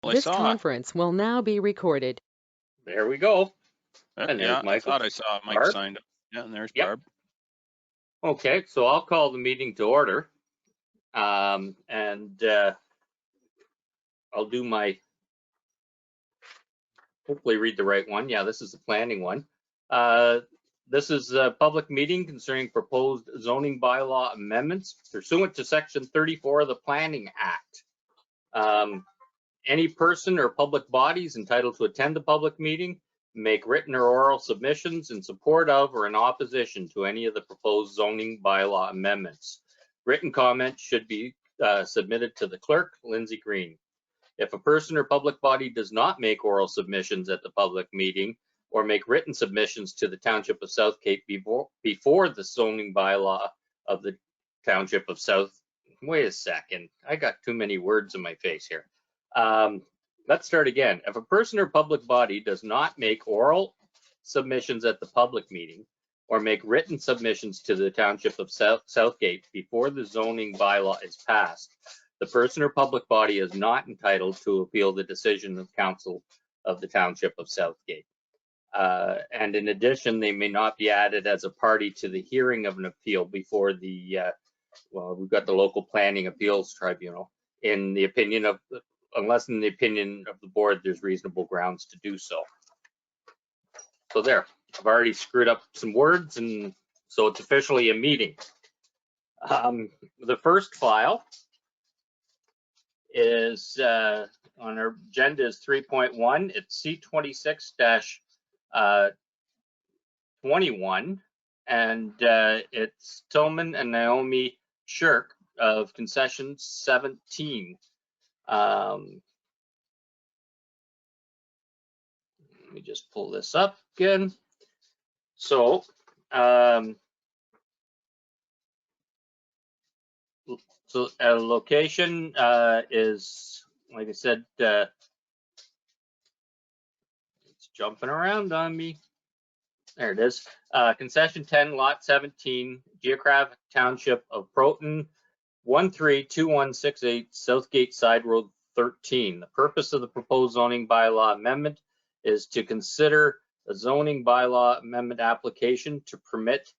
Well, This conference will now be recorded. There we go. And there's yeah, Michael. I thought I saw Mike Barb? signed up. Yeah, and there's Yep. Barb. Okay, so I'll call the meeting to order. I'll do my, hopefully read the right one. Yeah, this is the planning one. This is a public meeting concerning proposed zoning bylaw amendments pursuant to section 34 of the Planning Act. Any person or public body is entitled to attend the public meeting, make written or oral submissions in support of or in opposition to any of the proposed zoning bylaw amendments. Written comments should be submitted to the clerk, Lindsay Green. If a person or public body does not make oral submissions at the public meeting or make written submissions to the Township of Southgate before the zoning bylaw of the Township of South, wait a second, I got too many words in my face here. Let's start again. If a person or public body does not make oral submissions at the public meeting or make written submissions to the Township of Southgate before the zoning bylaw is passed, the person or public body is not entitled to appeal the decision of council of the Township of Southgate. And in addition, they may not be added as a party to the hearing of an appeal before the, well, we've got the local planning appeals tribunal, in the opinion of, unless in the opinion of the board, there's reasonable grounds to do so. So there, I've already screwed up some words, and so it's officially a meeting. The first file is on our agenda is 3.1. It's C26-21, and it's Tillman and Naomi Shirk of concession 17. Let me just pull this up again. So, so a location is, like I said, it's jumping around on me. There it is. Concession 10, lot 17, Geographic Township of Proton, 132168, Southgate Side Road 13. The purpose of the proposed zoning bylaw amendment is to consider a zoning bylaw amendment application to permit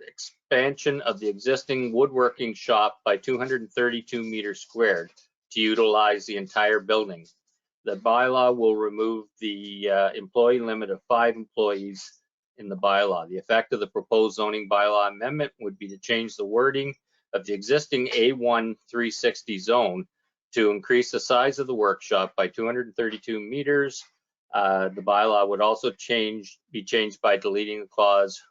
expansion of the existing woodworking shop by 232 meters squared to utilize the entire building. The bylaw will remove the employee limit of 5 employees in the bylaw. The effect of the proposed zoning bylaw amendment would be to change the wording of the existing A1 360 zone to increase the size of the workshop by 232 meters. The bylaw would also be changed by deleting the clause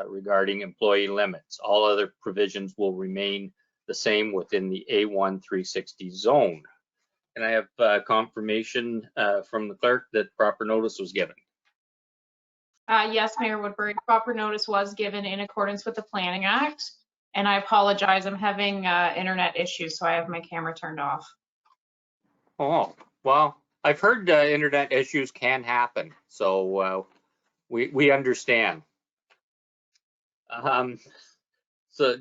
regarding employee limits. All other provisions will remain the same within the A1 360 zone. And I have confirmation from the clerk that proper notice was given. Yes, Mayor Woodbury, proper notice was given in accordance with the Planning Act. And I apologize, I'm having internet issues, so I have my camera turned off. Oh, well, I've heard internet issues can happen, so we understand. So,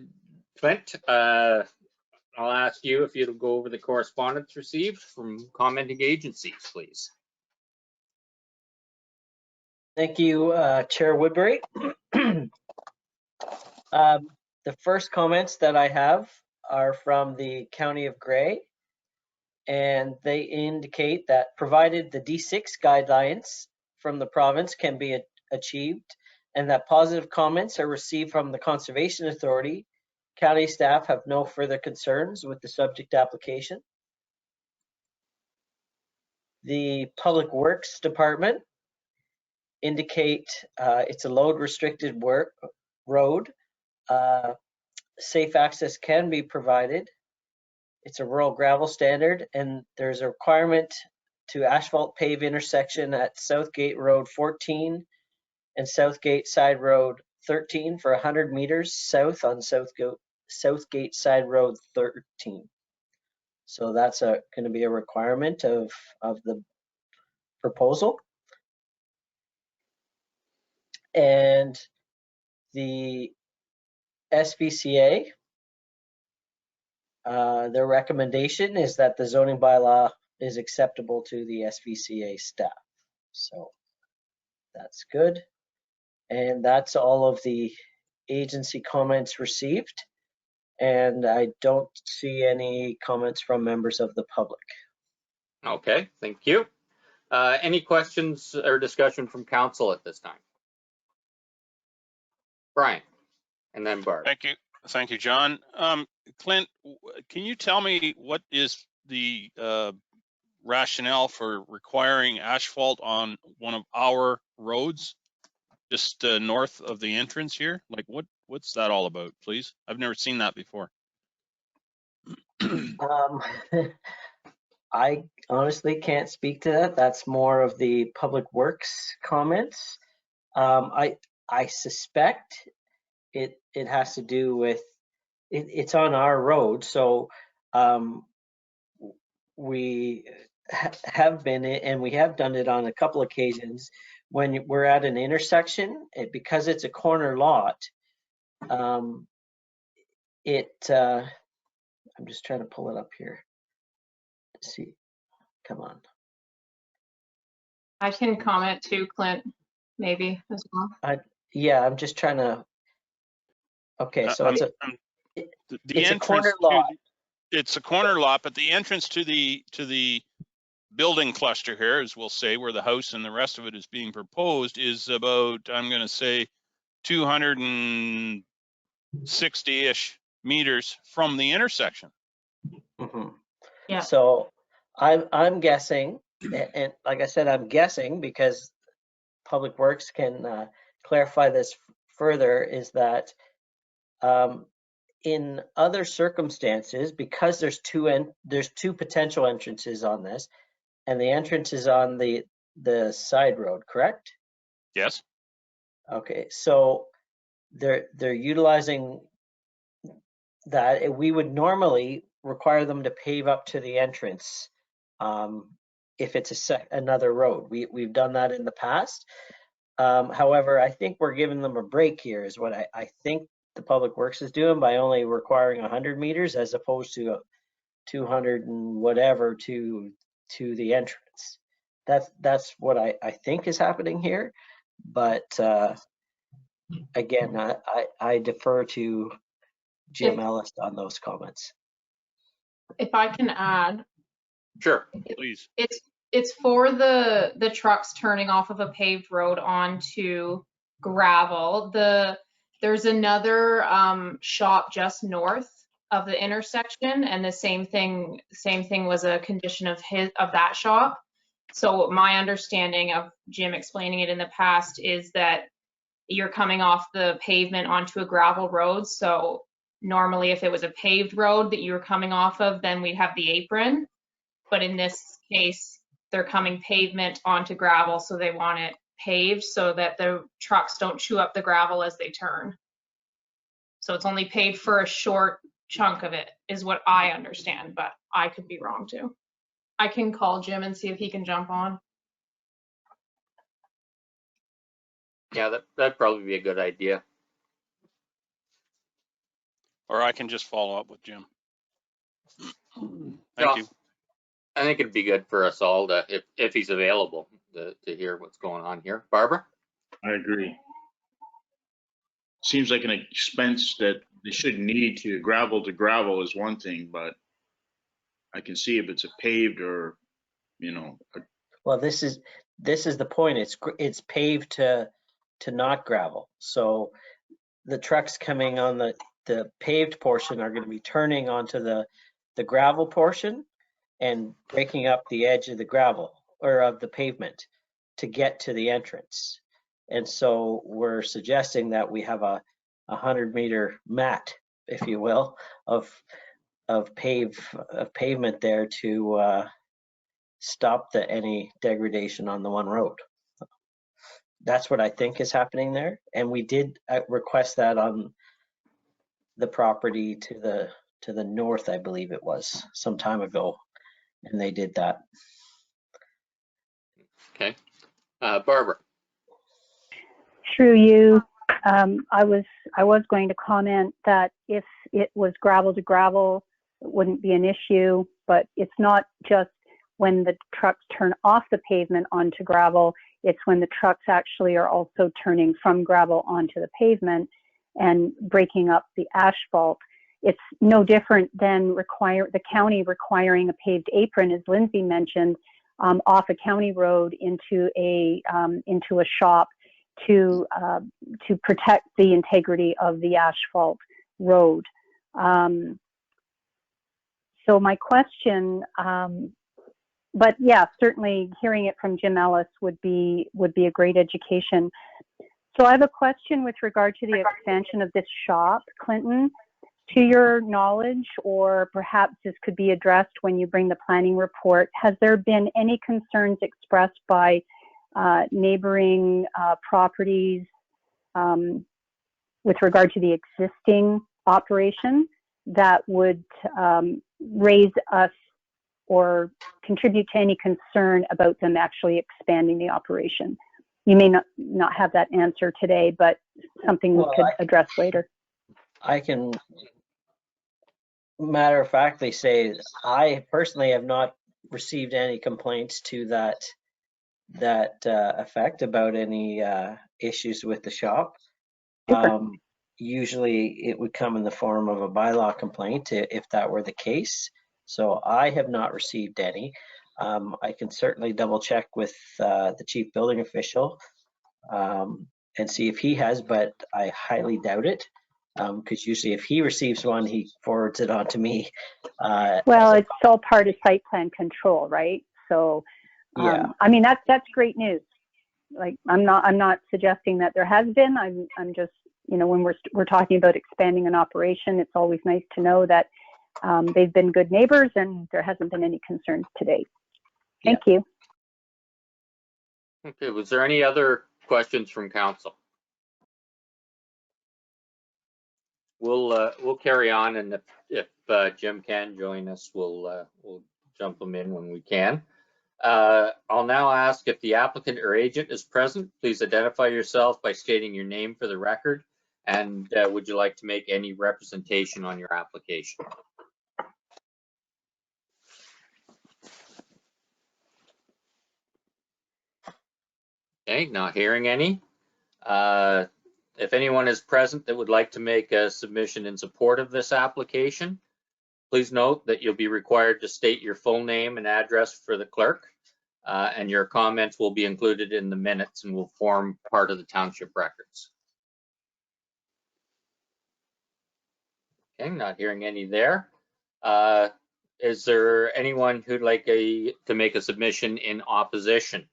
Clint, I'll ask you if you'll go over the correspondence received from commenting agencies, please. Thank you, Chair Woodbury. The first comments that I have are from the County of Grey, and they indicate that provided the D6 guidelines from the province can be achieved and that positive comments are received from the Conservation Authority, county staff have no further concerns with the subject application. The Public Works Department indicate it's a load restricted road. Safe access can be provided. It's a rural gravel standard, and there's a requirement to asphalt pave intersection at Southgate Road 14 and Southgate Side Road 13 for 100 meters south on Southgate Side Road 13. So that's going to be a requirement of the proposal. And the SPCA their recommendation is that the zoning bylaw is acceptable to the SVCA staff. So that's good. And that's all of the agency comments received. And I don't see any comments from members of the public. Okay, thank you. Any questions or discussion from council at this time? Brian, and then Barb. Thank you, John. Clint, can you tell me what is the rationale for requiring asphalt on one of our roads, just north of the entrance here? Like, what's that all about, please? I've never seen that before. I honestly can't speak to that. That's more of the Public Works comments. I suspect it has to do with it's on our road, so we have been, and we have done it on a couple occasions when we're at an intersection, because it's a corner lot. I'm just trying to pull it up here. Let's see, come on. I can comment too, Clint, maybe as well. Yeah, I'm just trying to. Okay, so it's a corner lot. It's a corner lot, but the entrance to the building cluster here, as we'll say, where the house and the rest of it is being proposed, is about, I'm going to say, 260-ish meters from the intersection. Mm-hmm. Yeah. So I'm guessing, and like I said, I'm guessing because Public Works can clarify this further, is that in other circumstances, because there's two potential entrances on this, and the entrance is on the side road, correct? Yes. Okay, so they're utilizing that. We would normally require them to pave up to the entrance if it's another road. We've done that in the past. However, I think we're giving them a break here, is what I think the Public Works is doing, by only requiring 100 meters as opposed to 200 and whatever to the entrance. That's what I think is happening here. But again, I defer to Jim Ellis on those comments. If I can add, Sure. Please. it's for the trucks turning off of a paved road onto gravel. There's another shop just north of the intersection, and the same thing was a condition of that shop. So my understanding of Jim explaining it in the past is that you're coming off the pavement onto a gravel road. So normally if it was a paved road that you were coming off of, then we'd have the apron. But in this case, they're coming pavement onto gravel, so they want it paved so that the trucks don't chew up the gravel as they turn. So it's only paved for a short chunk of it, is what I understand, but I could be wrong too. I can call Jim and see if he can jump on. Yeah, that'd probably be a good idea. Or I can just follow up with Jim. Thank you. I think it'd be good for us all to, if he's available, to hear what's going on here. Barbara? I agree. Seems like an expense that they shouldn't need to. Gravel to gravel is one thing, but I can see if it's a paved or, Well, this is the point. It's paved to not gravel. So the trucks coming on the paved portion are going to be turning onto the gravel portion and breaking up the edge of the gravel or of the pavement to get to the entrance. And so we're suggesting that we have a 100-meter mat, if you will, of pavement there to stop any degradation on the one road. That's what I think is happening there. And we did request that on the property to the north, I believe it was, some time ago, and they did that. Okay. Barbara? Through you, I was going to comment that if it was gravel to gravel, it wouldn't be an issue, but it's not just when the trucks turn off the pavement onto gravel, it's when the trucks actually are also turning from gravel onto the pavement and breaking up the asphalt. It's no different than the county requiring a paved apron, as Lindsay mentioned, off a county road into a shop to protect the integrity of the asphalt road. So my question, but yeah, certainly hearing it from Jim Ellis would be a great education. So I have a question with regard to the expansion of this shop, Clinton. To your knowledge, or perhaps this could be addressed when you bring the planning report, has there been any concerns expressed by neighboring properties with regard to the existing operation that would raise us or contribute to any concern about them actually expanding the operation? You may not have that answer today, but something we could address later. I can matter of factly say I personally have not received any complaints to that effect about any issues with the shop. Usually it would come in the form of a bylaw complaint if that were the case. So I have not received any. I can certainly double check with the chief building official and see if he has, but I highly doubt it. Because usually if he receives one, he forwards it on to me. Well, it's all part of site plan control, right? So, yeah. I mean, that's great news. Like, I'm not suggesting that there has been. I'm just, you know, when we're talking about expanding an operation, it's always nice to know that they've been good neighbors and there hasn't been any concerns to date. Thank you. Okay, was there any other questions from council? We'll carry on, and if Jim can join us, we'll jump him in when we can. I'll now ask if the applicant or agent is present. Please identify yourself by stating your name for the record, and would you like to make any representation on your application? Okay, not hearing any. If anyone is present that would like to make a submission in support of this application, please note that you'll be required to state your full name and address for the clerk, and your comments will be included in the minutes and will form part of the township records. Okay, not hearing any there. Is there anyone who'd like to make a submission in opposition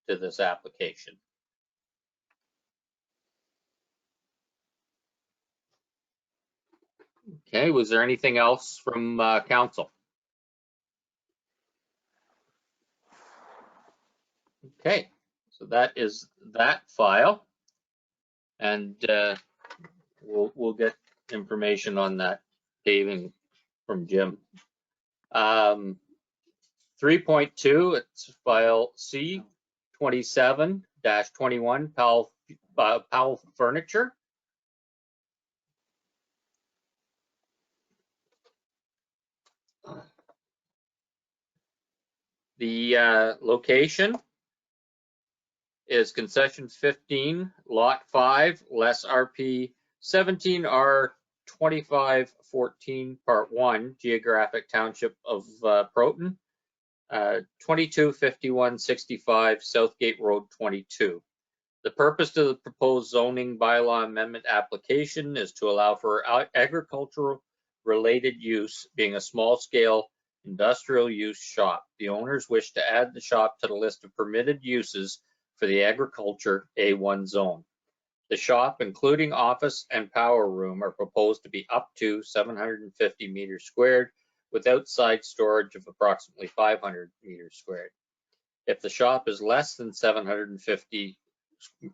to this application? Okay, was there anything else from council? Okay, so that is that file, and we'll get information on that paving from Jim. 3.2, it's file C 27-21, Powell Furniture. The location is concession 15, lot 5, less RP 17R 2514, part 1, geographic township of Proton, 225165 Southgate Road 22. The purpose of the proposed zoning bylaw amendment application is to allow for agricultural related use, being a small scale industrial use shop. The owners wish to add the shop to the list of permitted uses for the agriculture A1 zone. The shop, including office and power room, are proposed to be up to 750 meters squared with outside storage of approximately 500 meters squared. If the shop is less than 750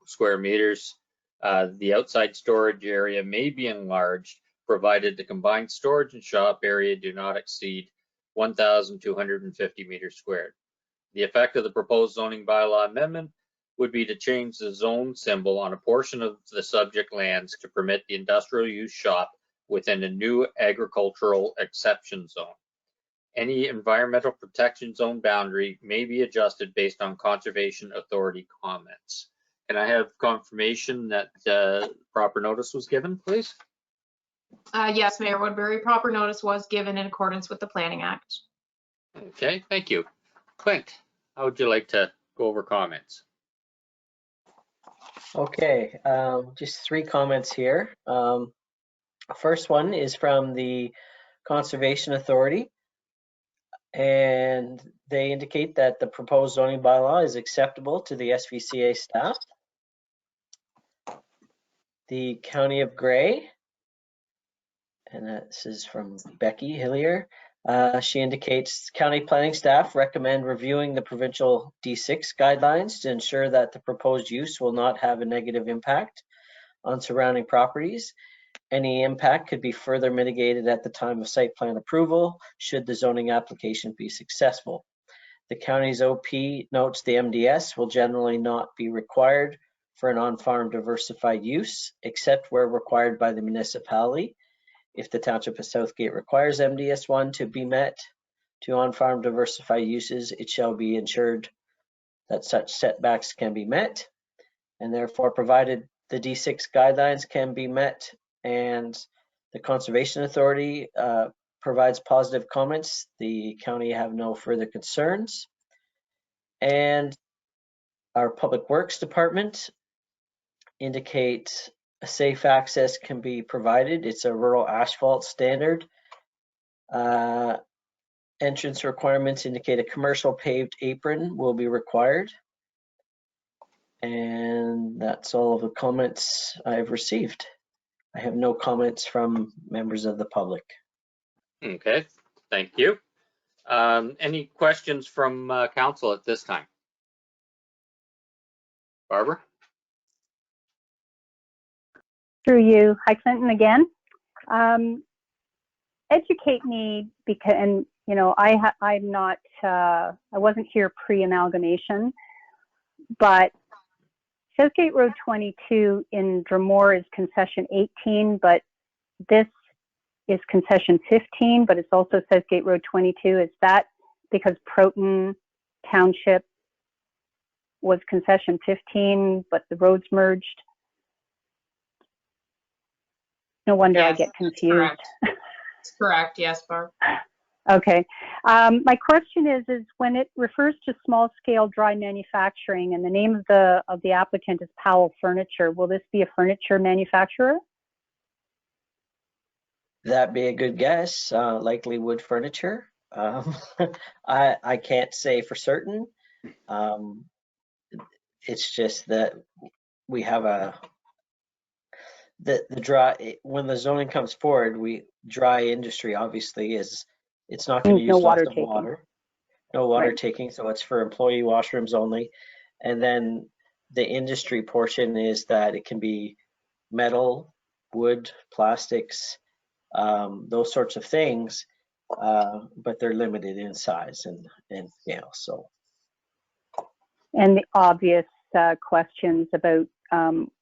square meters, the outside storage area may be enlarged, provided the combined storage and shop area do not exceed 1,250 meters squared. The effect of the proposed zoning bylaw amendment would be to change the zone symbol on a portion of the subject lands to permit the industrial use shop within a new agricultural exception zone. Any environmental protection zone boundary may be adjusted based on Conservation Authority comments. Can I have confirmation that proper notice was given, please? Yes, Mayor Woodbury, proper notice was given in accordance with the Planning Act. Okay, thank you. Clint, how would you like to go over comments? Okay, just 3 comments here. First one is from the Conservation Authority, and they indicate that the proposed zoning bylaw is acceptable to the SVCA staff. The County of Grey, and this is from Becky Hillier. She indicates county planning staff recommend reviewing the provincial D6 guidelines to ensure that the proposed use will not have a negative impact on surrounding properties. Any impact could be further mitigated at the time of site plan approval should the zoning application be successful. The county's OP notes the MDS will generally not be required for an on-farm diversified use, except where required by the municipality. If the Township of Southgate requires MDS1 to be met to on-farm diversified uses, it shall be ensured that such setbacks can be met, and therefore provided the D6 guidelines can be met and the Conservation Authority provides positive comments, the county have no further concerns. And our Public Works Department indicates a safe access can be provided. It's a rural asphalt standard. Entrance requirements indicate a commercial paved apron will be required. And that's all of the comments I've received. I have no comments from members of the public. Okay, thank you. Any questions from council at this time? Barbara? Through you. Hi, Clinton again. Educate me because, and you know, I'm not, I wasn't here pre-amalgamation, but Southgate Road 22 in Drumore is concession 18, but this is concession 15, but it's also Southgate Road 22. Is that because Proton Township was concession 15, but the roads merged? No wonder I Yes, get confused. Correct. Correct. Yes, Barb. Okay. My question is when it refers to small scale dry manufacturing and the name of the applicant is Powell Furniture, will this be a furniture manufacturer? That'd be a good guess. Likely wood furniture. I can't say for certain. It's just that we have the dry, when the zoning comes forward, dry industry obviously it's not going to use No lots water of taking. water. No water Right. taking, so it's for employee washrooms only. And then the industry portion is that it can be metal, wood, plastics, those sorts of things, but they're limited in size and scale. So. And the obvious questions about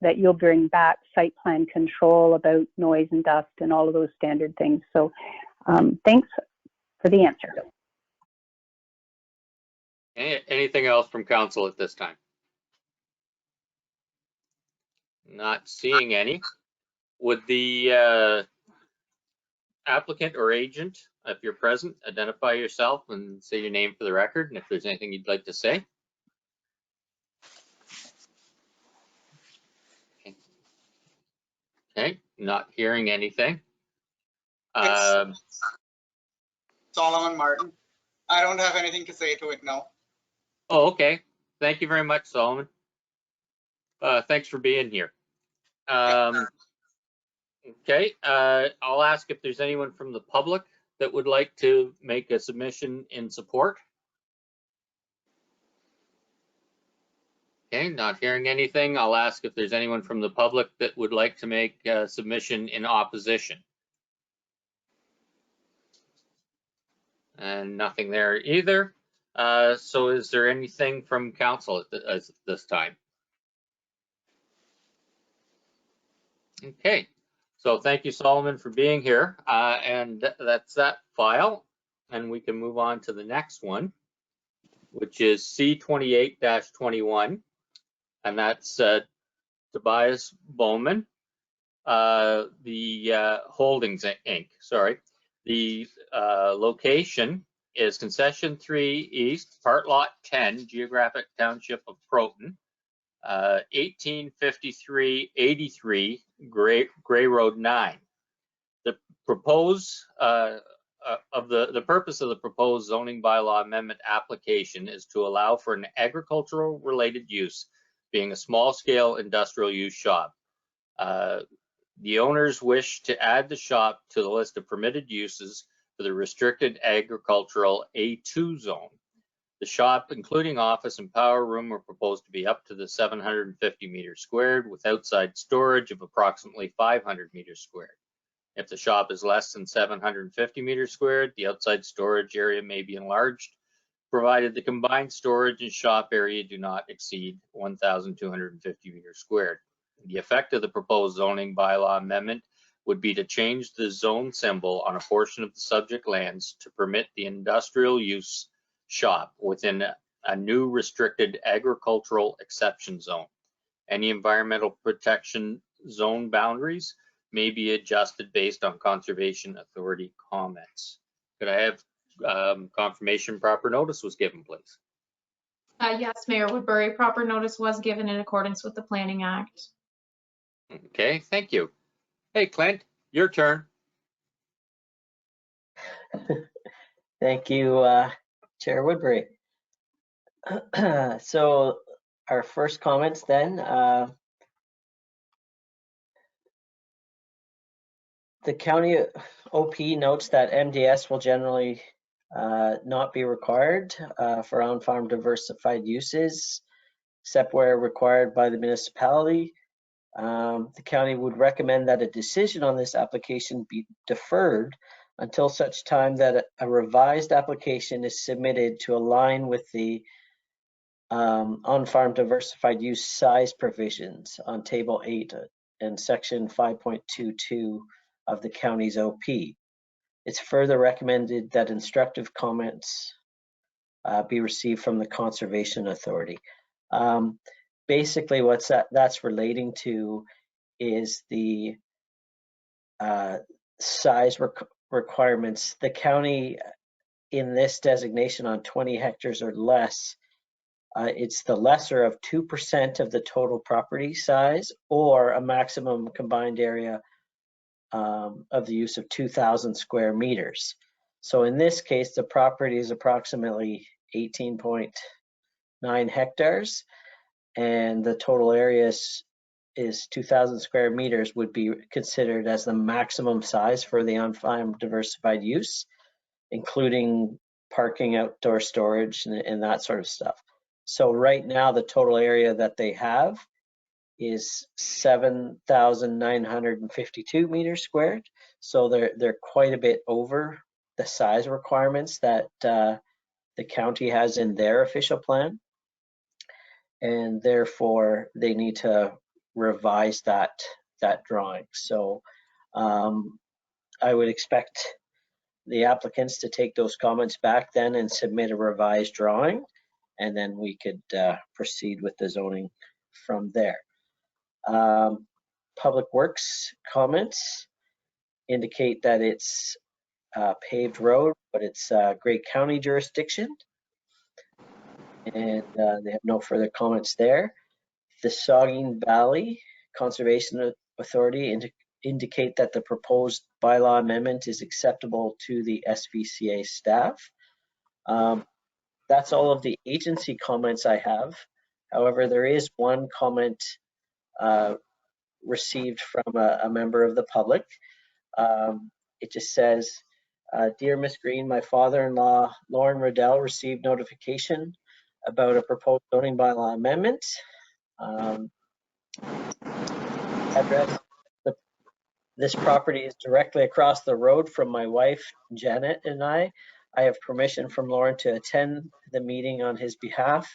that you'll bring back site plan control about noise and dust and all of those standard things. So thanks for the answer. Anything else from council at this time? Not seeing any. Would the applicant or agent, if you're present, identify yourself and say your name for the record, and if there's anything you'd like to say? Okay, not hearing anything. Solomon Martin. I don't have anything to say to it now. Oh, okay. Thank you very much, Solomon. Thanks for being here. Okay, I'll ask if there's anyone from the public that would like to make a submission in support. Okay, not hearing anything. I'll ask if there's anyone from the public that would like to make a submission in opposition. And nothing there either. So is there anything from council at this time? Okay, So thank you, Solomon, for being here. And that's that file. And we can move on to the next one, which is C28-21. And that's Tobias Bowman, the Holdings Inc. Sorry. The location is Concession 3 East, Part Lot 10, Geographic Township of Croton, 1853-83 Gray Road 9. The purpose of the proposed zoning bylaw amendment application is to allow for an agricultural related use, being a small scale industrial use shop. The owners wish to add the shop to the list of permitted uses for the restricted agricultural A2 zone. The shop, including office and power room, are proposed to be up to the 750 meters squared with outside storage of approximately 500 meters squared. If the shop is less than 750 meters squared, the outside storage area may be enlarged, provided the combined storage and shop area do not exceed 1,250 meters squared. The effect of the proposed zoning bylaw amendment would be to change the zone symbol on a portion of the subject lands to permit the industrial use shop within a new restricted agricultural exception zone. Any environmental protection zone boundaries may be adjusted based on Conservation Authority comments. Could I have confirmation proper notice was given, please? Yes, Mayor Woodbury, proper notice was given in accordance with the Planning Act. Okay, thank you. Hey, Clint, your turn. Thank you, Chair Woodbury. So our first comments then, the county OP notes that MDS will generally not be required for on-farm diversified uses, except where required by the municipality. The county would recommend that a decision on this application be deferred until such time that a revised application is submitted to align with the on-farm diversified use size provisions on Table 8 and Section 5.22 of the county's OP. It's further recommended that instructive comments be received from the Conservation Authority. Basically, what that's relating to is the size requirements. The county in this designation on 20 hectares or less, it's the lesser of 2% of the total property size or a maximum combined area of the use of 2,000 square meters. So in this case, the property is approximately 18.9 hectares and the total area is 2,000 square meters, would be considered as the maximum size for the on-farm diversified use, including parking, outdoor storage, and that sort of stuff. So right now, the total area that they have is 7,952 meters squared. So they're quite a bit over the size requirements that the county has in their official plan. And therefore, they need to revise that drawing. So I would expect the applicants to take those comments back then and submit a revised drawing, and then we could proceed with the zoning from there. Public Works comments indicate that it's a paved road, but it's Grey County jurisdiction, and they have no further comments there. The Saugeen Valley Conservation Authority indicate that the proposed bylaw amendment is acceptable to the SVCA staff. That's all of the agency comments I have. However, there is one comment received from a member of the public. It just says, Dear Ms. Green, my father-in-law, Lauren Riddell, received notification about a proposed zoning bylaw amendment. Address. This property is directly across the road from my wife, Janet, and I. I have permission from Lauren to attend the meeting on his behalf.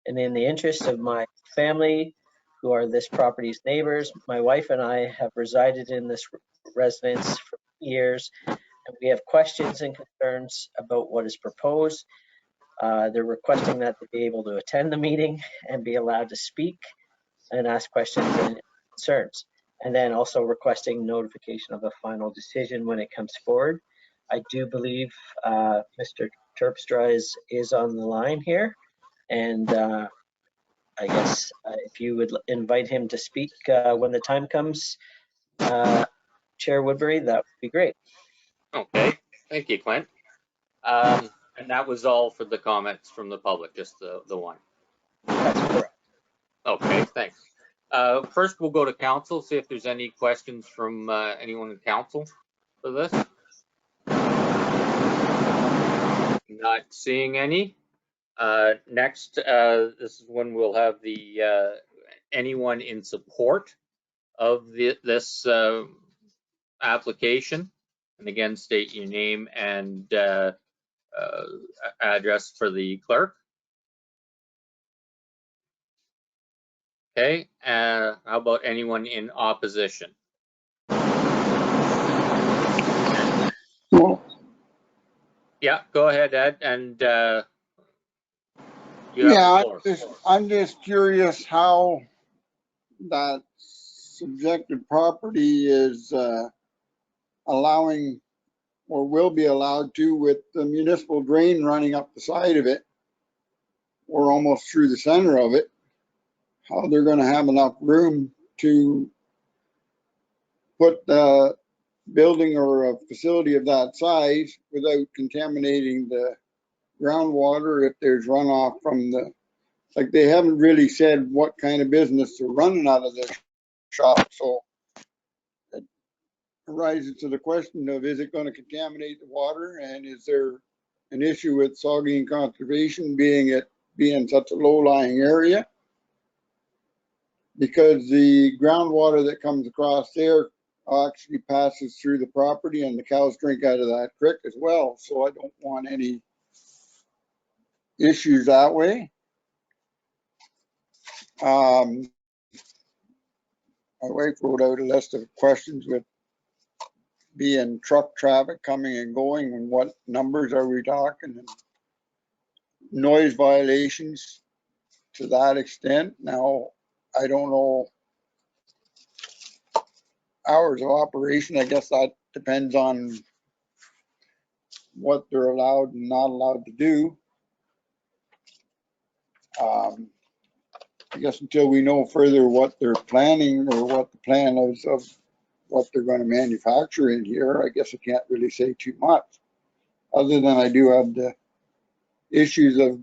And in the interest of my family, who are this property's neighbors. My wife and I have resided in this residence for years, and we have questions and concerns about what is proposed. They're requesting that they be able to attend the meeting and be allowed to speak and ask questions and concerns, and then also requesting notification of a final decision when it comes forward. I do believe Mr. Terpstra is on the line here, and I guess if you would invite him to speak when the time comes, Chair Woodbury, that would be great. Okay, thank you, Clint. And that was all for the comments from the public, just the one. That's correct. Okay, thanks. First, we'll go to council, see if there's any questions from anyone in council for this. Not seeing any. Next, this is when we'll have the anyone in support of this application. And again, state your name and address for the clerk. Okay, how about anyone in opposition? Well, Yeah, go ahead, Ed, and you have yeah, the floor. I'm just curious how that subjected property is allowing or will be allowed to, with the municipal drain running up the side of it or almost through the center of it, how they're going to have enough room to put the building or a facility of that size without contaminating the groundwater if there's runoff from the, like, they haven't really said what kind of business they're running out of the shop. So it arises to the question of, is it going to contaminate the water, and is there an issue with Saugeen Conservation being such a low-lying area? Because the groundwater that comes across there actually passes through the property, and the cows drink out of that creek as well. So I don't want any issues that way. My wife wrote out a list of questions with being truck traffic coming and going, and what numbers are we talking, and noise violations to that extent. Now, I don't know hours of operation. I guess that depends on what they're allowed and not allowed to do. I guess until we know further what they're planning or what the plan is of what they're going to manufacture in here, I guess I can't really say too much. Other than I do have the issues of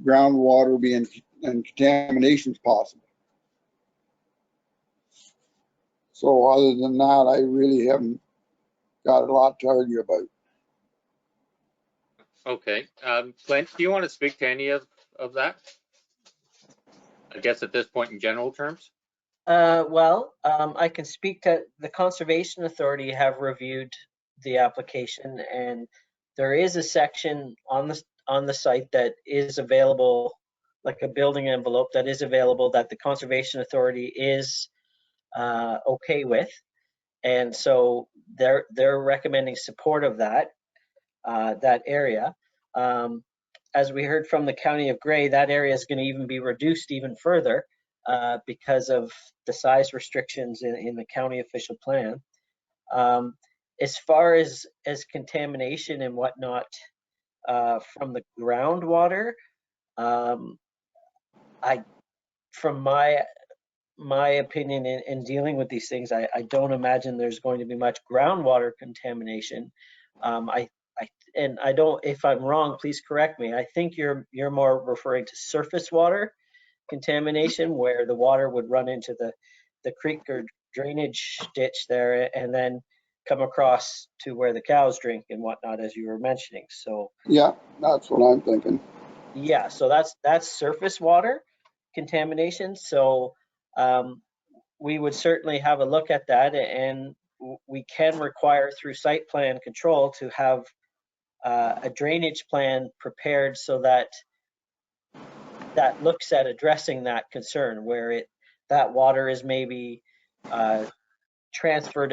groundwater being and contaminations possible. So other than that, I really haven't got a lot to argue about. Okay, Clint, do you want to speak to any of that? I guess at this point in general terms. I can speak to the Conservation Authority have reviewed the application, and there is a section on the site that is available, like a building envelope that is available, that the Conservation Authority is okay with, and so they're recommending support of that area. As we heard from the County of Grey, that area is going to even be reduced even further because of the size restrictions in the county official plan. As far as contamination and whatnot from the groundwater, from my opinion in dealing with these things, I don't imagine there's going to be much groundwater contamination. I don't, if I'm wrong, please correct me. I think you're more referring to surface water contamination, where the water would run into the creek or drainage ditch there and then come across to where the cows drink and whatnot, as you were mentioning. So yeah, that's what I'm thinking. Yeah, so that's surface water contamination. So we would certainly have a look at that, and we can require through site plan control to have a drainage plan prepared so that looks at addressing that concern, where that water is maybe transferred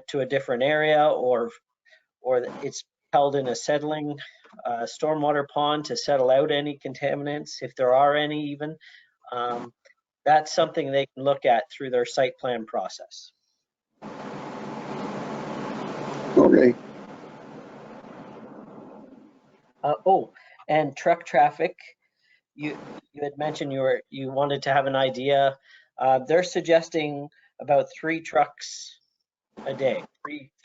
to a different area, or it's held in a settling stormwater pond to settle out any contaminants, if there are any even. That's something they can look at through their site plan process. Okay. Oh, and truck traffic. You had mentioned you wanted to have an idea. They're suggesting about 3 trucks a day.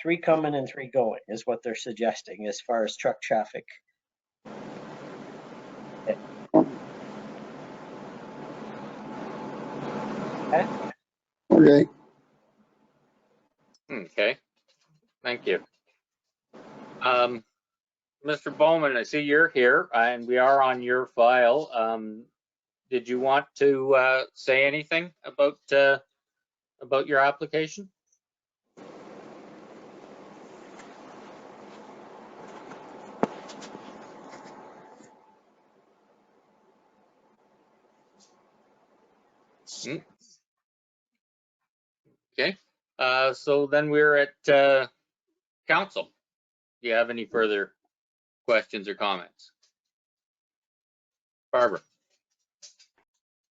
Three coming and 3 going is what they're suggesting as far as truck traffic. Okay. Okay. Okay, thank you. Mr. Bowman, I see you're here and we are on your file. Did you want to say anything about your application? Okay, so then we're at council. Do you have any further questions or comments? Barbara.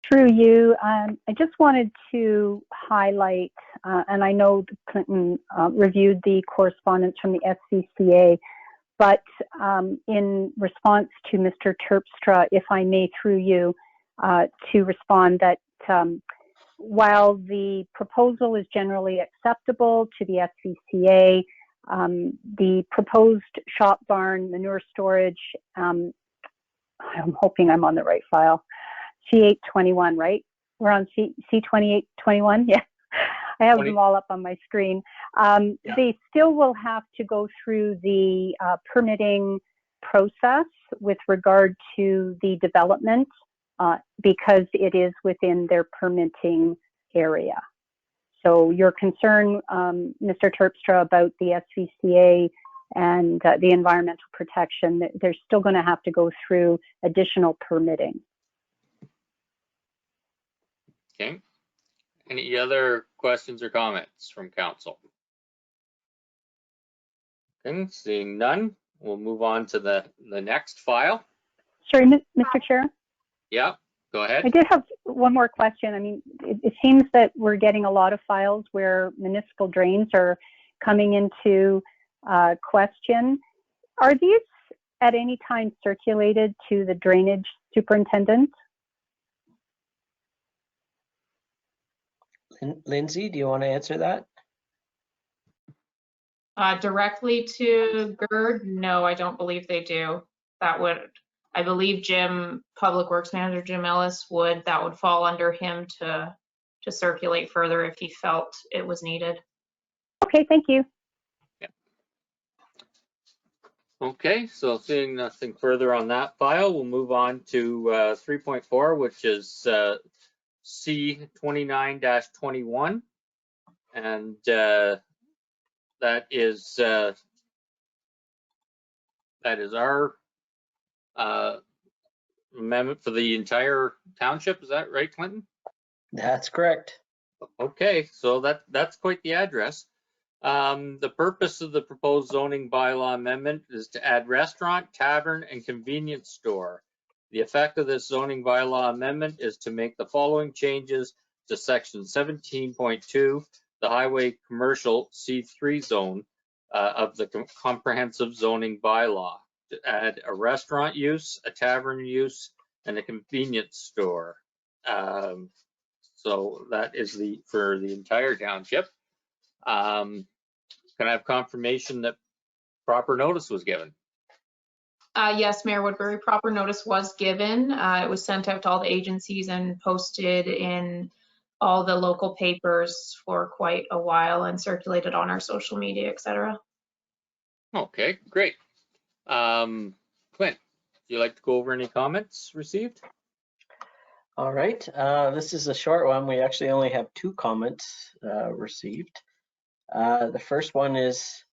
Through you, I just wanted to highlight, and I know Clinton reviewed the correspondence from the SCCA, but in response to Mr. Terpstra, if I may, through you, to respond that while the proposal is generally acceptable to the SCCA, the proposed shop barn, manure storage, I'm hoping I'm on the right file, C821, right? We're on C2821, yeah. I have them all up on my screen. They still will have to go through the permitting process with regard to the development because it is within their permitting area. So your concern, Mr. Terpstra, about the SCCA and the environmental protection, they're still going to have to go through additional permitting. Okay. Any other questions or comments from council? Okay, seeing none, we'll move on to the next file. Sorry, Mr. Chair? Yeah, go ahead. I did have one more question. I mean, it seems that we're getting a lot of files where municipal drains are coming into question. Are these at any time circulated to the drainage superintendent? Lindsay, do you want to answer that? Directly to GERD, no, I don't believe they do. That would, I believe Public Works Manager Jim Ellis that would fall under him to circulate further if he felt it was needed. Okay, thank you. Yeah. Okay, so seeing nothing further on that file, we'll move on to 3.4, which is C29-21. And that is our amendment for the entire township. Is that right, Clinton? That's correct. Okay, so that's quite the address. The purpose of the proposed zoning bylaw amendment is to add restaurant, tavern, and convenience store. The effect of this zoning bylaw amendment is to make the following changes to section 17.2, the highway commercial C3 zone of the comprehensive zoning bylaw, to add a restaurant use, a tavern use, and a convenience store. So that is for the entire township. Can I have confirmation that proper notice was given? Yes, Mayor Woodbury, proper notice was given. It was sent out to all the agencies and posted in all the local papers for quite a while and circulated on our social media, etc. Okay, great. Clint, would you like to go over any comments received? All right, this is a short one. We actually only have 2 comments received. The first one is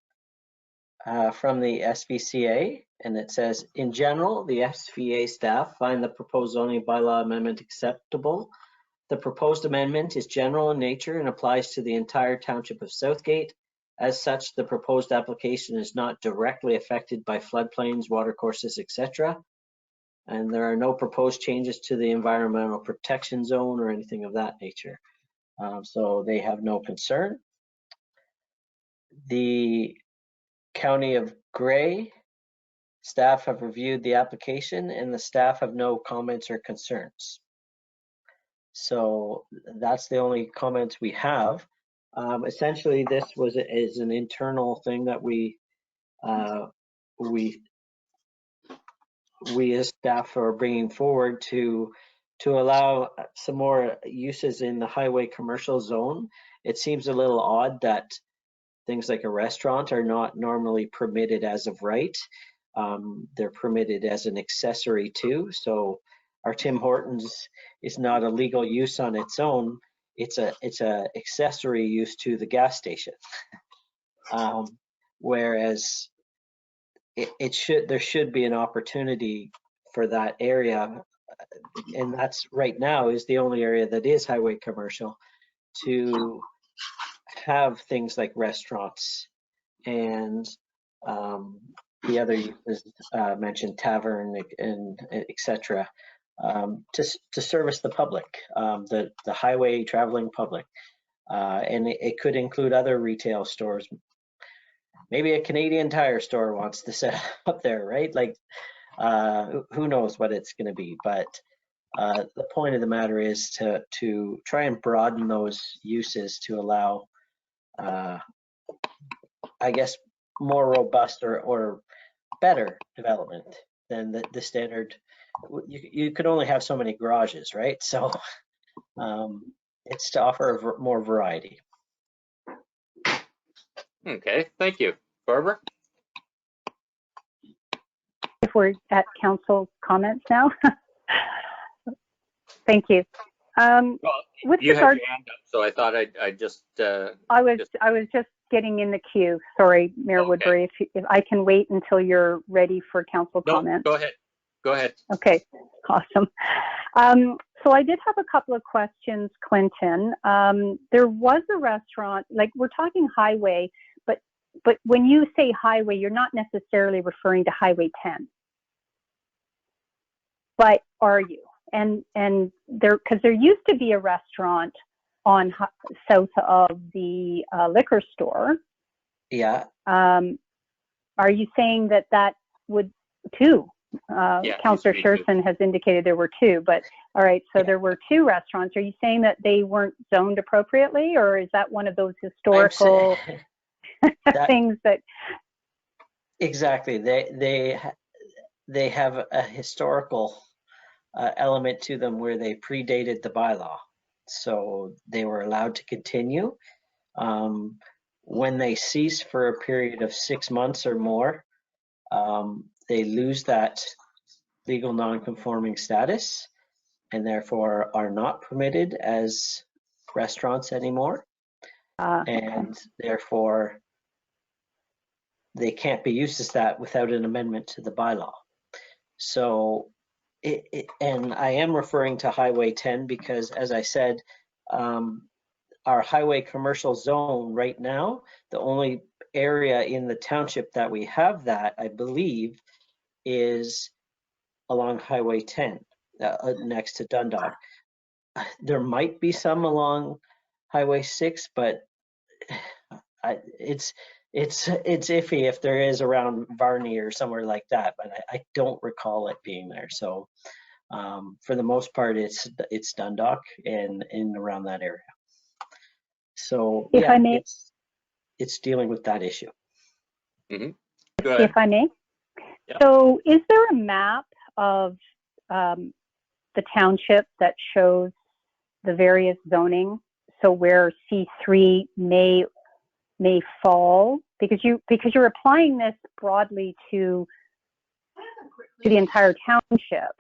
from the SVCA, and it says, in general, the SVA staff find the proposed zoning bylaw amendment acceptable The proposed amendment is general in nature and applies to the entire township of Southgate. As such, the proposed application is not directly affected by floodplains, watercourses, etc. And there are no proposed changes to the environmental protection zone or anything of that nature. So they have no concern. The County of Grey staff have reviewed the application and the staff have no comments or concerns. So that's the only comments we have. Essentially, this is an internal thing that we as staff are bringing forward to allow some more uses in the highway commercial zone. It seems a little odd that things like a restaurant are not normally permitted as of right. They're permitted as an accessory too. So our Tim Hortons is not a legal use on its own. It's a accessory use to the gas station. Whereas there should be an opportunity for that area, and that's right now is the only area that is highway commercial, to have things like restaurants and the other uses mentioned, tavern and etc. To service the public, the highway traveling public, and it could include other retail stores. Maybe a Canadian Tire store wants to set up there, right? Like, who knows what it's going to be, but the point of the matter is to try and broaden those uses to allow, I guess, more robust or better development than the standard. You could only have so many garages, right? So it's to offer more variety. Okay, thank you. Barbara? If we're at council comments now. Thank you. Well, With you regard, had your hand up, so I thought I'd just. I was just getting in the queue. Sorry, Mayor Okay. Woodbury, if I can wait until you're ready for council comments. Go ahead. Go ahead. Okay, awesome. So I did have a couple of questions, Clinton. There was a restaurant, like we're talking highway, but when you say highway, you're not necessarily referring to Highway 10. But are you? And because there used to be a restaurant on south of the liquor store. Yeah. Are you saying that would two? Councillor Sherson has indicated there were two, but all right, so there were two restaurants. Are you saying that they weren't zoned appropriately, or is that one of those historical things that? Exactly. They have a historical element to them where they predated the bylaw, so they were allowed to continue. When they cease for a period of 6 months or more, they lose that legal non-conforming status and therefore are not permitted as restaurants anymore. And therefore they can't be used as that without an amendment to the bylaw. So and I am referring to Highway 10 because, as I said, our highway commercial zone right now, the only area in the township that we have that, I believe, is along Highway 10, next to Dundalk. There might be some along Highway 6, but it's iffy if there is around Varney or somewhere like that, but I don't recall it being there. So for the most part, it's Dundalk and in around that area. So if I may, it's dealing with that issue. Mm-hmm. Go ahead. If I may. Yeah. So is there a map of the township that shows the various zoning? So where C3 may fall, because you're applying this broadly to the entire township.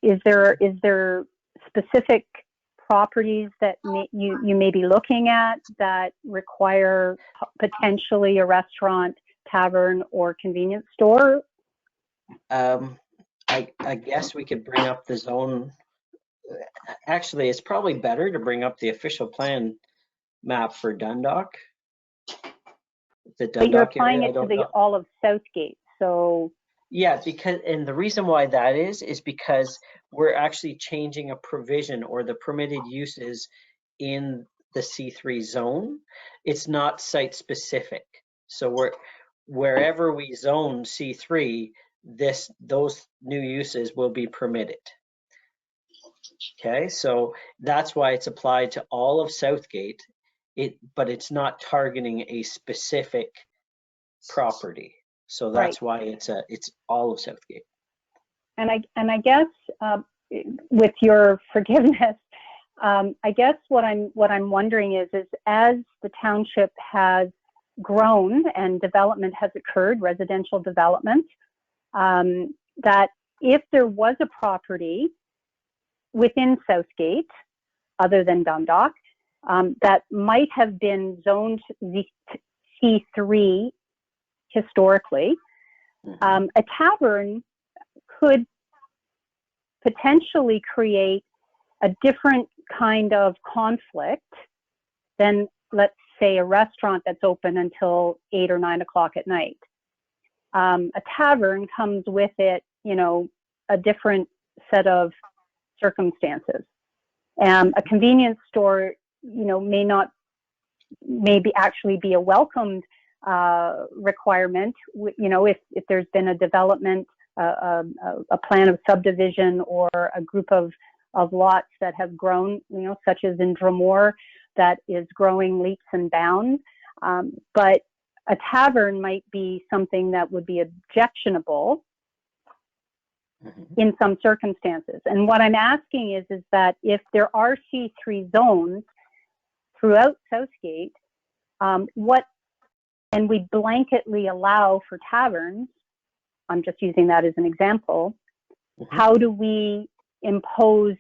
Is there specific properties that you may be looking at that require potentially a restaurant, tavern, or convenience store? I guess we could bring up the zone actually, it's probably better to bring up the official plan map for Dundalk. The But you're Dundalk applying area, I it to don't the know. all of Southgate, so Yeah, because, and the reason why that is because we're actually changing a provision or the permitted uses in the C3 zone. It's not site specific. So wherever we zone C3, those new uses will be permitted. Okay, so that's why it's applied to all of Southgate, but it's not targeting a specific property. So that's why it's all of Southgate. and I guess with your forgiveness, I guess what I'm wondering is as the township has grown and development has occurred, residential development, that if there was a property within Southgate, other than Dundalk, that might have been zoned C3 historically, a tavern could potentially create a different kind of conflict than, let's say, a restaurant that's open until 8 or 9 o'clock at night. A tavern comes with it, a different set of circumstances. A convenience store, maybe actually be a welcomed requirement, if there's been a development, a plan of subdivision or a group of lots that have grown, such as in Drumore, that is growing leaps and bounds. But a tavern might be something that would be objectionable in some circumstances. And what I'm asking is that if there are C3 zones throughout Southgate, and we blanketly allow for taverns, I'm just using that as an example, how do we impose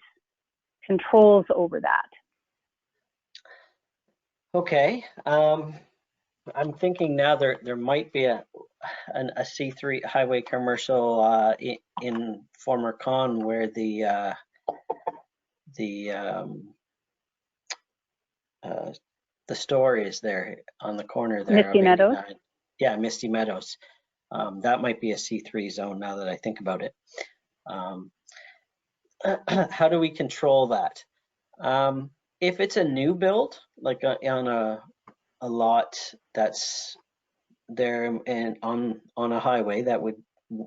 controls over that? Okay, I'm thinking now there might be a C3 highway commercial in former Con where the store is there on the corner there. Misty Meadows? Yeah, Misty Meadows. That might be a C3 zone now that I think about it. How do we control that? If it's a new build, like on a lot that's there and on a highway that would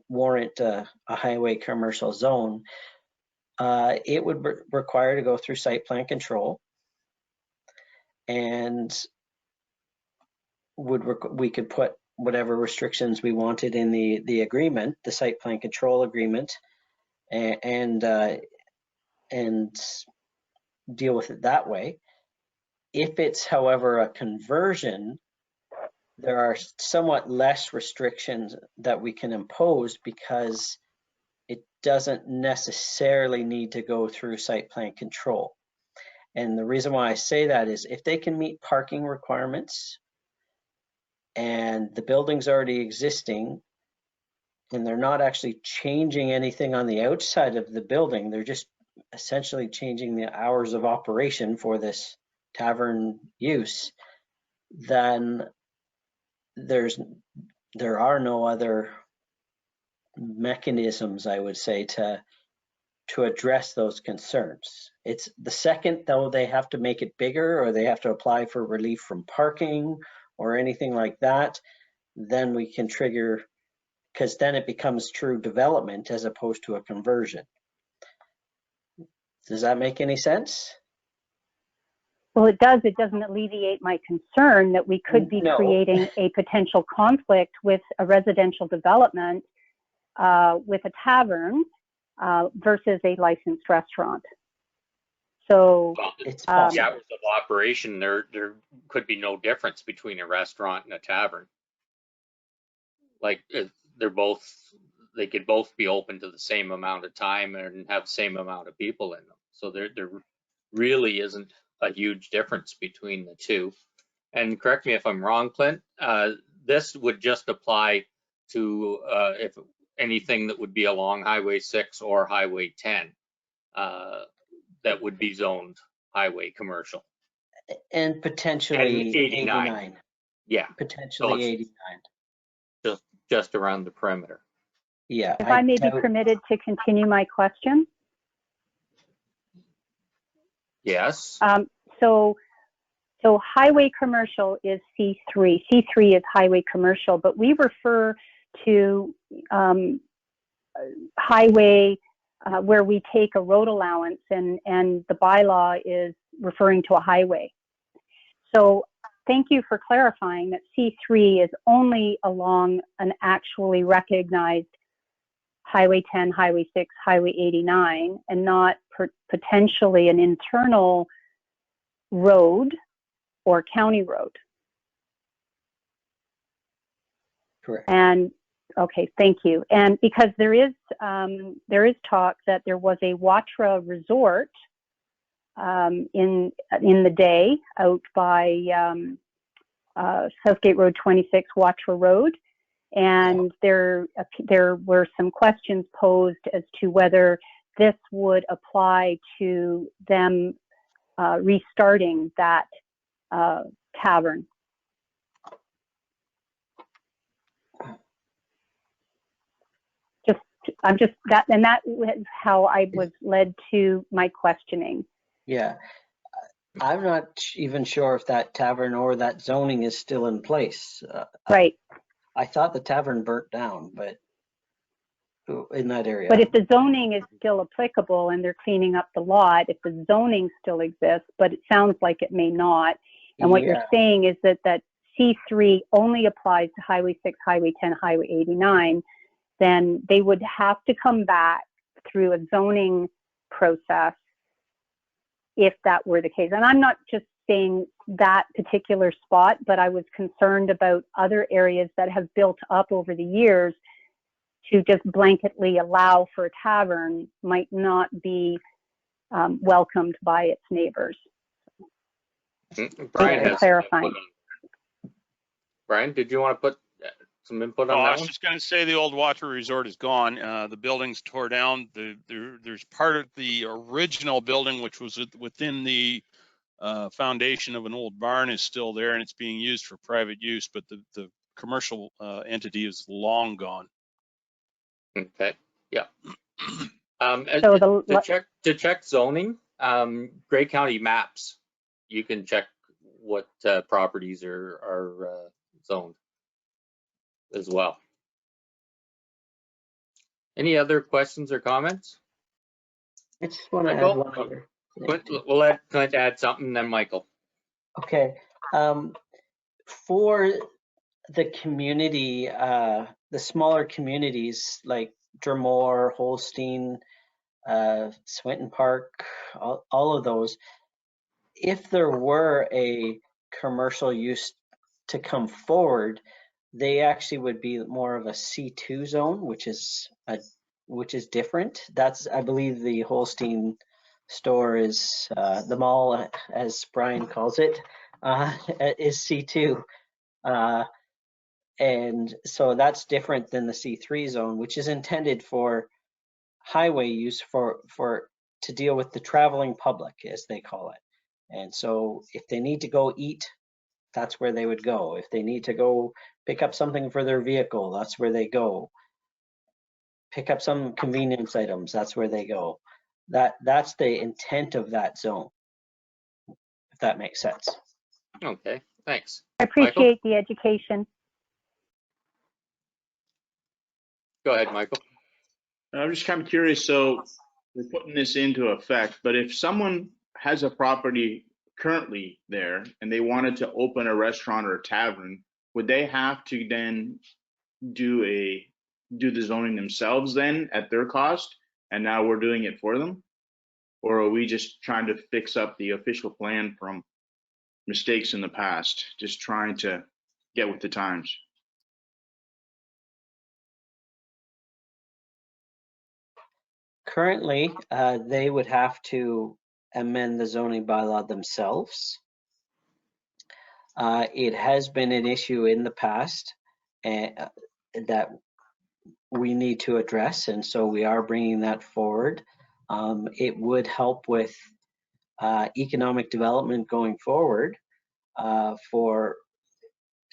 warrant a highway commercial zone, it would require to go through site plan control, and we could put whatever restrictions we wanted in the agreement, the site plan control agreement, and deal with it that way. If it's, however, a conversion, there are somewhat less restrictions that we can impose because it doesn't necessarily need to go through site plan control. And the reason why I say that is if they can meet parking requirements and the building's already existing and they're not actually changing anything on the outside of the building, they're just essentially changing the hours of operation for this tavern use, then there are no other mechanisms, I would say, to address those concerns. It's the second, though, they have to make it bigger or they have to apply for relief from parking or anything like that, then we can trigger, because then it becomes true development as opposed to a conversion. Does that make any sense? Well, it does. It doesn't alleviate my concern that we could be creating a potential conflict with a residential development with a tavern versus a licensed restaurant. So it's the hours of operation, there could be no difference between a restaurant and a tavern. Like they could both be open to the same amount of time and have the same amount of people in them. So there really isn't a huge difference between the two. And correct me if I'm wrong, Clint, this would just apply to if anything that would be along Highway 6 or Highway 10. that would be zoned highway commercial. And potentially And 89. 89. Yeah, Potentially it's 89. just around the perimeter. Yeah. If I may be doubt- permitted to continue my question. Yes. So highway commercial is C3. C3 is highway commercial, but we refer to highway where we take a road allowance, and the bylaw is referring to a highway. So thank you for clarifying that C3 is only along an actually recognized Highway 10, Highway 6, Highway 89, and not potentially an internal road or county road. Correct. And okay, thank you. And because there is talk that there was a Watra resort in the day out by Southgate Road 26, Watra Road, and there were some questions posed as to whether this would apply to them restarting that tavern. That was how I was led to my questioning. Yeah. I'm not even sure if that tavern or that zoning is still in place. Right. I thought the tavern burnt down, but in that area. But if the zoning is still applicable and they're cleaning up the lot, if the zoning still exists, but it sounds like it may not. And what you're saying is that C3 only applies to Highway 6, Highway 10, Highway 89, then they would have to come back through a zoning process if that were the case. And I'm not just saying that particular spot, but I was concerned about other areas that have built up over the years. To just blanketly allow for a tavern might not be welcomed by its neighbors. Brian has clarifying. Brian, did you want to put some input on I that was one? just going to say the old Water Resort is gone. The building's tore down. There's part of the original building, which was within the foundation of an old barn, is still there, and it's being used for private use, but the commercial entity is long gone. Okay, yeah. So to check zoning, Grey County maps, you can check what properties are zoned as well. Any other questions or comments? I just want to add Michael? one other. We'll let Clint add something, then Michael. Okay. For the community, the smaller communities like Drumore, Holstein, Swinton Park, all of those, if there were a commercial use to come forward, they actually would be more of a C2 zone, which is different. That's, I believe, the Holstein store is the mall, as Brian calls it, is C2. And so that's different than the C3 zone, which is intended for highway use to deal with the traveling public, as they call it. And so if they need to go eat, that's where they would go. If they need to go pick up something for their vehicle, that's where they go. Pick up some convenience items, that's where they go. That's the intent of that zone, if that makes sense. Okay, thanks. I appreciate the education. Go ahead, Michael. I'm just kind of curious. So we're putting this into effect, but if someone has a property currently there and they wanted to open a restaurant or a tavern, would they have to then do the zoning themselves then at their cost? And now we're doing it for them? Or are we just trying to fix up the official plan from mistakes in the past, just trying to get with the times? Currently, they would have to amend the zoning bylaw themselves. It has been an issue in the past that we need to address, and so we are bringing that forward. It would help with economic development going forward for,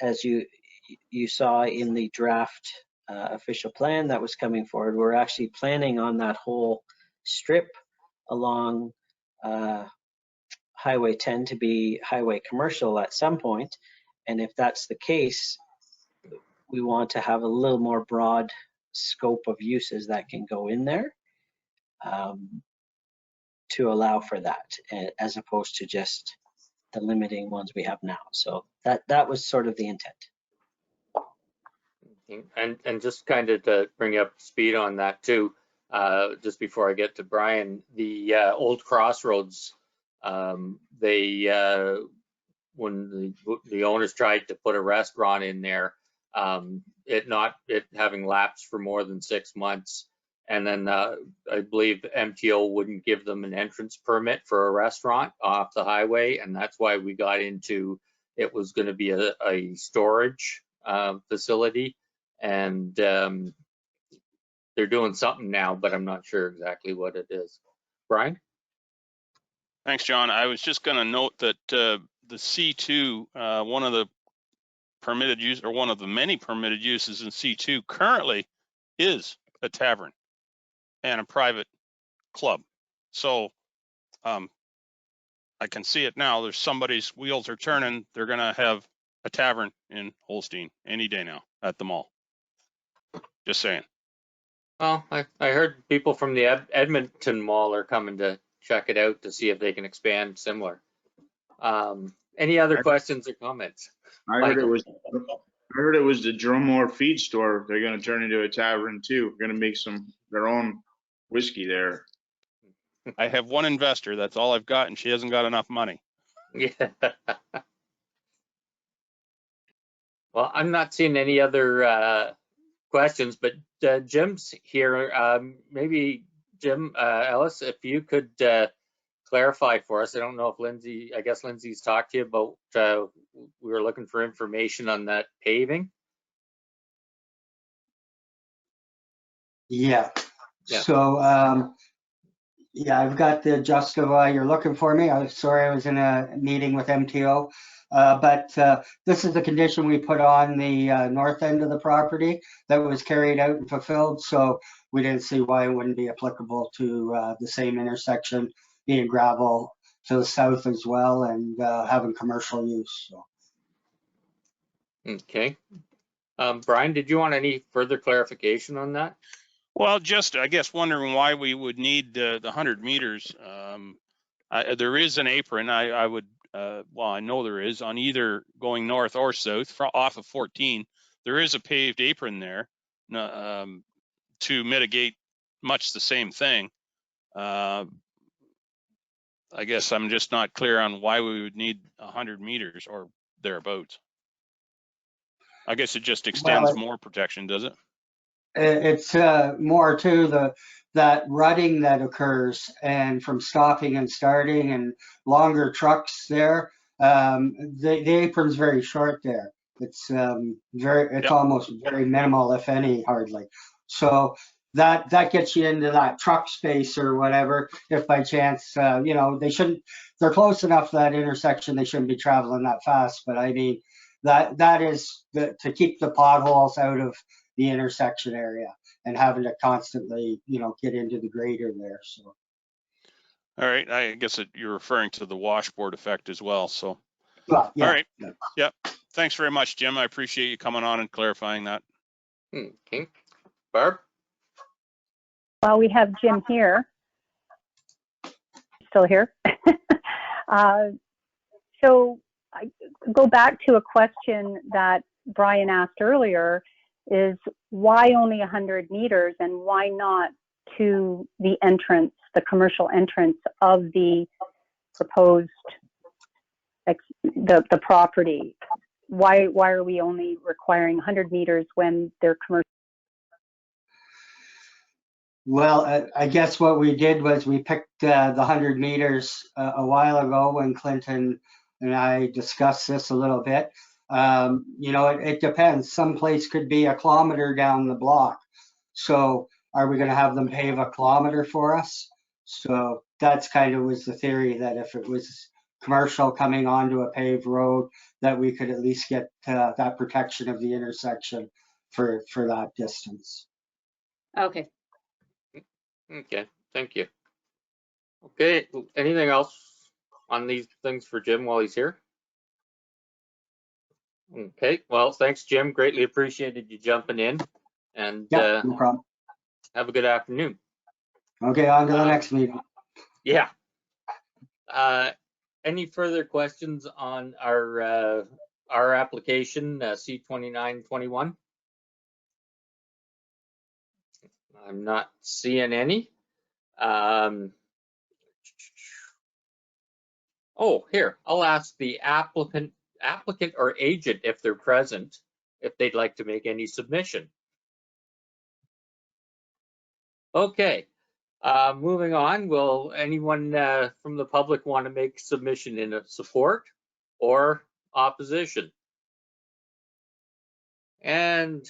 as you saw in the draft official plan that was coming forward, we're actually planning on that whole strip along Highway 10 to be highway commercial at some point. And if that's the case, we want to have a little more broad scope of uses that can go in there to allow for that, as opposed to just the limiting ones we have now. So that was sort of the intent. And just kind of to bring you up to speed on that too, just before I get to Brian, the old Crossroads, they when the owners tried to put a restaurant in there, it having lapsed for more than 6 months, and then I believe MTO wouldn't give them an entrance permit for a restaurant off the highway, and that's why we got into it was going to be a storage facility, and they're doing something now, but I'm not sure exactly what it is. Brian? Thanks, John. I was just going to note that the C2, one of the permitted use, or one of the many permitted uses in C2 currently is a tavern and a private club. So I can see it now. There's somebody's wheels are turning. They're going to have a tavern in Holstein any day now at the mall. Just saying. Well, I heard people from the Edmonton Mall are coming to check it out to see if they can expand similar. Any other questions or comments? I heard it was the Drumore feed store. They're going to turn into a tavern too. Going to make their own whiskey there. I have one investor. That's all I've got, and she hasn't got enough money. Yeah. Well, I'm not seeing any other questions, but Jim's here. Maybe Jim Ellis, if you could clarify for us. I don't know if Lindsay, I guess Lindsay's talked to you about, we were looking for information on that paving. Yeah. So, yeah, I've got the gist of why you're looking for me. I'm sorry, I was in a meeting with MTO. But this is the condition we put on the north end of the property that was carried out and fulfilled. So we didn't see why it wouldn't be applicable to the same intersection, being gravel to the south as well, and having commercial use. So. Okay. Brian, did you want any further clarification on that? Well, just, I guess, wondering why we would need the 100 meters. There is an apron. I would, well, I know there is on either going north or south off of 14. There is a paved apron there to mitigate much the same thing. I guess I'm just not clear on why we would need 100 meters or thereabouts. I guess it just extends more protection, does it? It's more to that rutting that occurs, and from stopping and starting and longer trucks there. The apron's very short there. It's almost very minimal, if any, hardly. So that gets you into that truck space or whatever. If by chance, you know, they're close enough to that intersection, they shouldn't be traveling that fast. But I mean, that is to keep the potholes out of the intersection area and having to constantly, you know, get into the grader there. So. All right, I guess you're referring to the washboard effect as well. So, well, yeah. All right, yeah. Thanks very much, Jim. I appreciate you coming on and clarifying that. Okay, Barb. Well, we have Jim here. Still here. So I go back to a question that Brian asked earlier, is why only 100 meters and why not to the entrance, the commercial entrance of the proposed, the property? Why are we only requiring 100 meters when they're commercial? Well, I guess what we did was we picked the 100 meters a while ago when Clinton and I discussed this a little bit. You know, it depends. Some place could be a kilometer down the block. So are we going to have them pave a kilometer for us? So that's kind of was the theory, that if it was commercial coming onto a paved road, that we could at least get that protection of the intersection for that distance. Okay. Okay, thank you. Okay, anything else on these things for Jim while he's here? Okay, well, thanks, Jim. Greatly appreciated you jumping in, and Yeah, no problem. have a good afternoon. Okay, on to the next meeting. Yeah. Any further questions on our application, C2921? I'm not seeing any. Oh, here, I'll ask the applicant or agent, if they're present, if they'd like to make any submission. Okay, moving on. Will anyone from the public want to make submission in support or opposition? And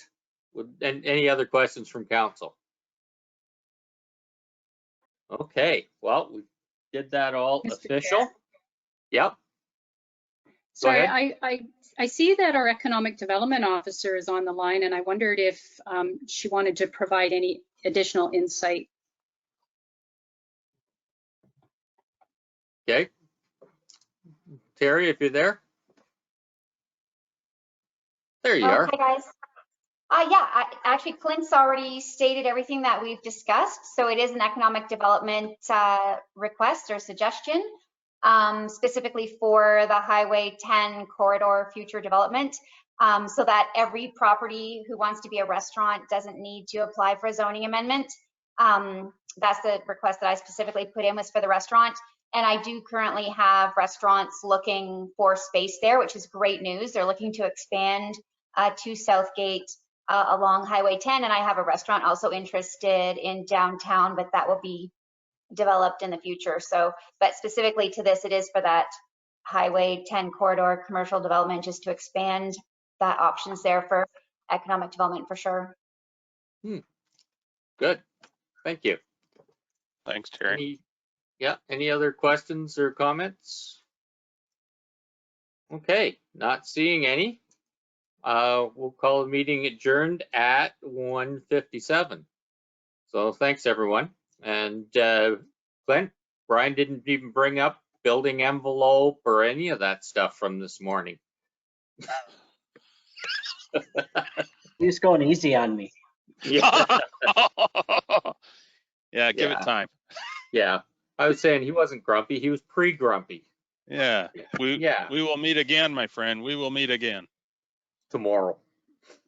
any other questions from council? Okay, well, we did that all Mr. official. Chair. Yep. Sorry, ahead. I see that our economic development officer is on the line, and I wondered if she wanted to provide any additional insight. Okay. Terry, if you're there. There you are. Hi, guys. Actually, Clint's already stated everything that we've discussed. So it is an economic development request or suggestion, specifically for the Highway 10 corridor future development, so that every property who wants to be a restaurant doesn't need to apply for a zoning amendment. That's the request that I specifically put in, was for the restaurant. And I do currently have restaurants looking for space there, which is great news. They're looking to expand to Southgate along Highway 10, and I have a restaurant also interested in downtown, but that will be developed in the future. So, but specifically to this, it is for that Highway 10 corridor commercial development, just to expand that options there for economic development for sure. Good, thank you. Thanks, Terry. Any other questions or comments? Okay, not seeing any. We'll call the meeting adjourned at 1:57. So thanks, everyone. And Clint, Brian didn't even bring up building envelope or any of that stuff from this morning. He's going easy on me. Yeah. Yeah, give it time. Yeah, I was saying he wasn't grumpy. He was pre-grumpy. Yeah, we will meet again, my friend. We will meet again. Tomorrow.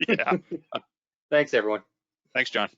Yeah. Thanks, everyone. Thanks, John.